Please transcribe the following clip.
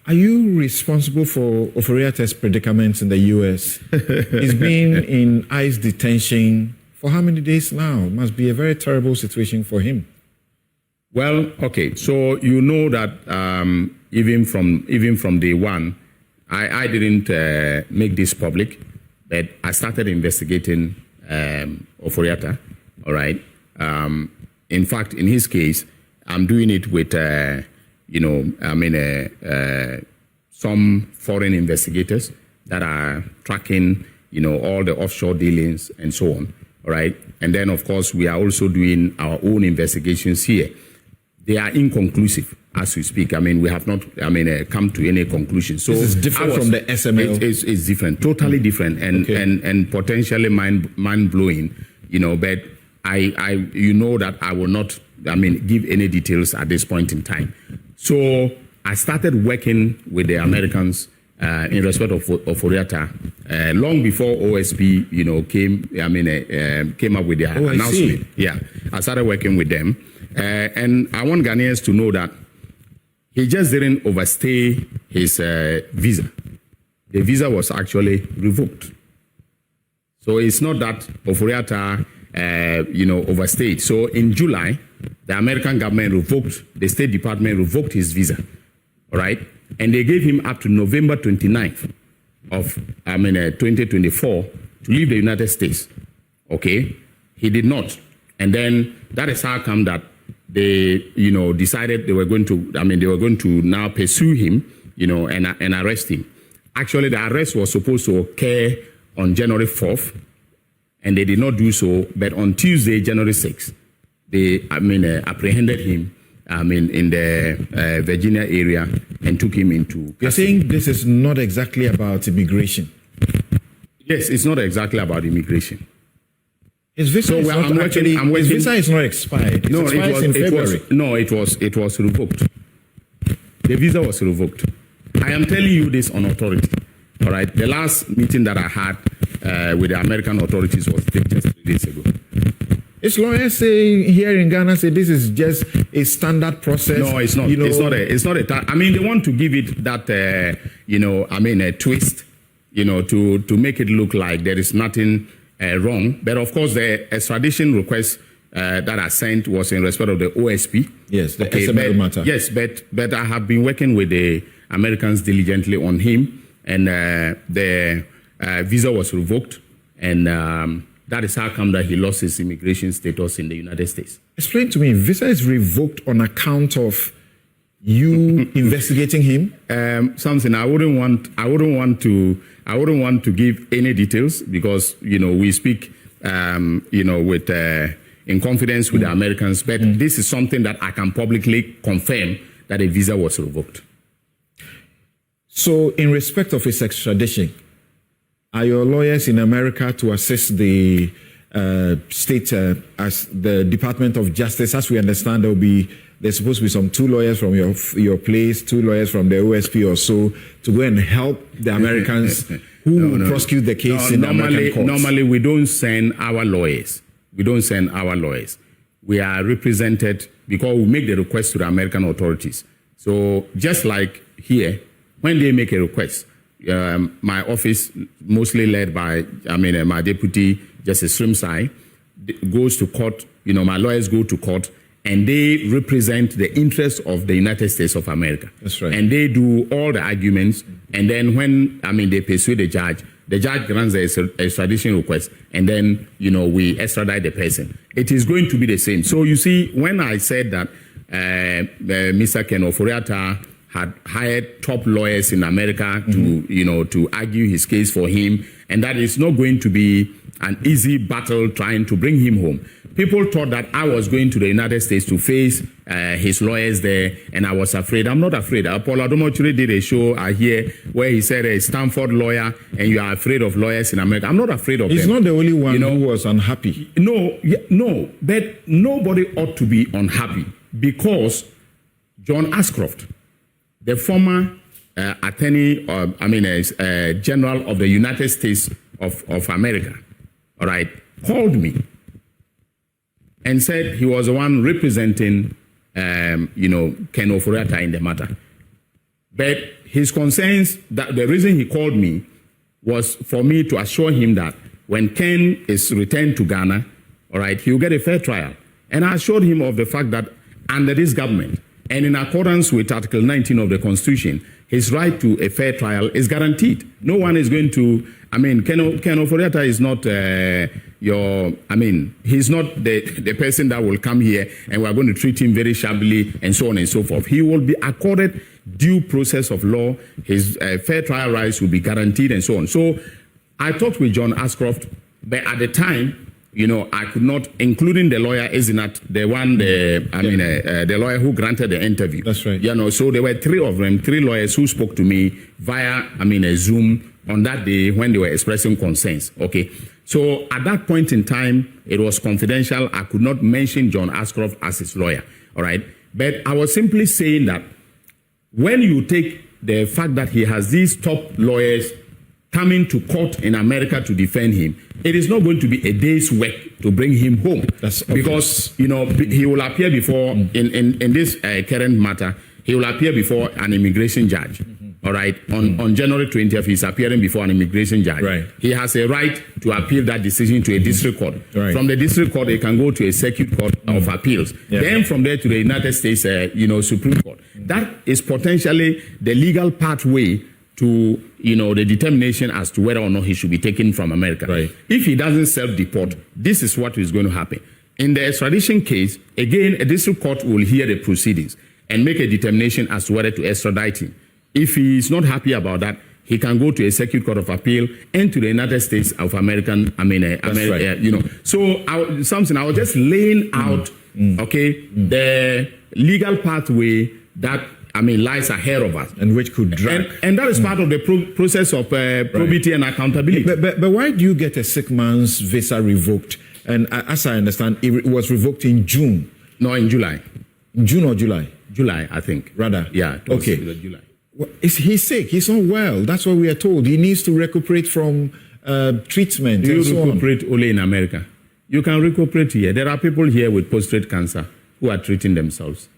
Are you responsible for Ofori Atta's predicament in the U.S.? He's been in ICE detention for how many days now? It must be a very terrible situation for him. Well, okay, so you know that even from day one, I didn't make this public, but I started investigating Ofori Atta, all right? In fact, in his case, I'm doing it with, some foreign investigators that are tracking, all the offshore dealings and so on, all right? And then, of course, we are also doing our own investigations here. They are inconclusive as we speak. I mean, we have not, come to any conclusion. So this is different from the SML. It's different, totally different, and potentially mind blowing. But I that I will not, give any details at this point in time. So I started working with the Americans in respect of Ofori Atta long before OSP, came up with their announcement. Yeah, I started working with them. And I want Ghanaians to know that he just didn't overstay his visa. The visa was actually revoked. So it's not that Ofori Atta, overstayed. So in July, the American government revoked, the State Department revoked his visa, all right? And they gave him up to November 29th of 2024 to leave the United States, okay? He did not. And then that is how come that they, decided they were going to now pursue him, and arrest him. Actually, the arrest was supposed to occur on January 4th, and they did not do so. But on Tuesday, January 6th, they, apprehended him, in the Virginia area and took him into custody. You're saying this is not exactly about immigration? Yes, it's not exactly about immigration. His visa is not actually. His visa is not expired. It expires in February. It was revoked. The visa was revoked. I am telling you this on authority. All right. The last meeting that I had with the American authorities was just 3 days ago. His lawyers say here in Ghana say this is just a standard process. No, it's not. It's not a. They want to give it that a twist. To make it look like there is nothing wrong. But of course, the extradition request that I sent was in respect of the OSP. Yes, the SML matter. Yes, but I have been working with the Americans diligently on him, and the visa was revoked, and that is how come that he lost his immigration status in the United States. Explain to me, visa is revoked on account of you investigating him? Something I wouldn't want to give any details because we speak with in confidence with the Americans, but this is something that I can publicly confirm that a visa was revoked. So in respect of his extradition, are your lawyers in America to assist the state as the Department of Justice? As we understand, there's supposed to be some 2 lawyers from your place, 2 lawyers from the OSP or so to go and help the Americans who prosecute the case in American courts. Normally, we don't send our lawyers. We are represented because we make the request to the American authorities. So just like here, when they make a request, my office, mostly led by my deputy, Justice Srimsai, goes to court. My lawyers go to court, and they represent the interests of the United States of America. That's right. And they do all the arguments. And then when they persuade the judge grants the extradition request, and then we extradite the person. It is going to be the same. So you see, when I said that Mr. Ken Ofori Atta had hired top lawyers in America to argue his case for him, and that is not going to be an easy battle trying to bring him home. People thought that I was going to the United States to face his lawyers there, and I was afraid. I'm not afraid. Paul Adomochiri did a show here where he said a Stanford lawyer, and you are afraid of lawyers in America. I'm not afraid of them. He's not the only one who was unhappy. No, but nobody ought to be unhappy because John Ashcroft, the former attorney, general of the United States of America, all right, called me and said he was the one representing, Ken Ofori Atta in the matter. But his concerns, that the reason he called me was for me to assure him that when Ken is returned to Ghana, all right, he will get a fair trial. And I assured him of the fact that under this government, and in accordance with Article 19 of the Constitution, his right to a fair trial is guaranteed. No one is going to, Ken Ofori Atta is not he's not the person that will come here and we're going to treat him very shabbily and so on and so forth. He will be accorded due process of law. His fair trial rights will be guaranteed and so on. So I talked with John Ashcroft, but at the time, I could not, including the lawyer, the lawyer who granted the interview. That's right. So there were three lawyers who spoke to me via, a Zoom on that day when they were expressing concerns. Okay. So at that point in time, it was confidential. I could not mention John Ashcroft as his lawyer. All right. But I was simply saying that when you take the fact that he has these top lawyers coming to court in America to defend him, it is not going to be a day's work to bring him home. That's because, he will appear before, in this current matter, he will appear before an immigration judge. All right. On January 20th, he's appearing before an immigration judge. Right. He has a right to appeal that decision to a district court. Right. From the district court, he can go to a circuit court of appeals. Yeah. Then from there to the United States, Supreme Court. That is potentially the legal pathway to, the determination as to whether or not he should be taken from America. Right. If he doesn't self-deport, this is what is going to happen. In the extradition case, again, a district court will hear the proceedings and make a determination as to whether to extradite him. If he is not happy about that, he can go to a circuit court of appeal and to the United States of American, right. So I was just laying out, the legal pathway that, lies ahead of us. And which could drag. And that is part of the process of probity and accountability. But why do you get a sick man's visa revoked? And as I understand, it was revoked in June. No, in July. In June or July? July, I think. Rather? Yeah. Okay. July. Well, he's sick. He's not well. That's what we are told. He needs to recuperate from treatment. Do and you so recuperate only in America? You can recuperate here. There are people here with prostate cancer who are treating themselves.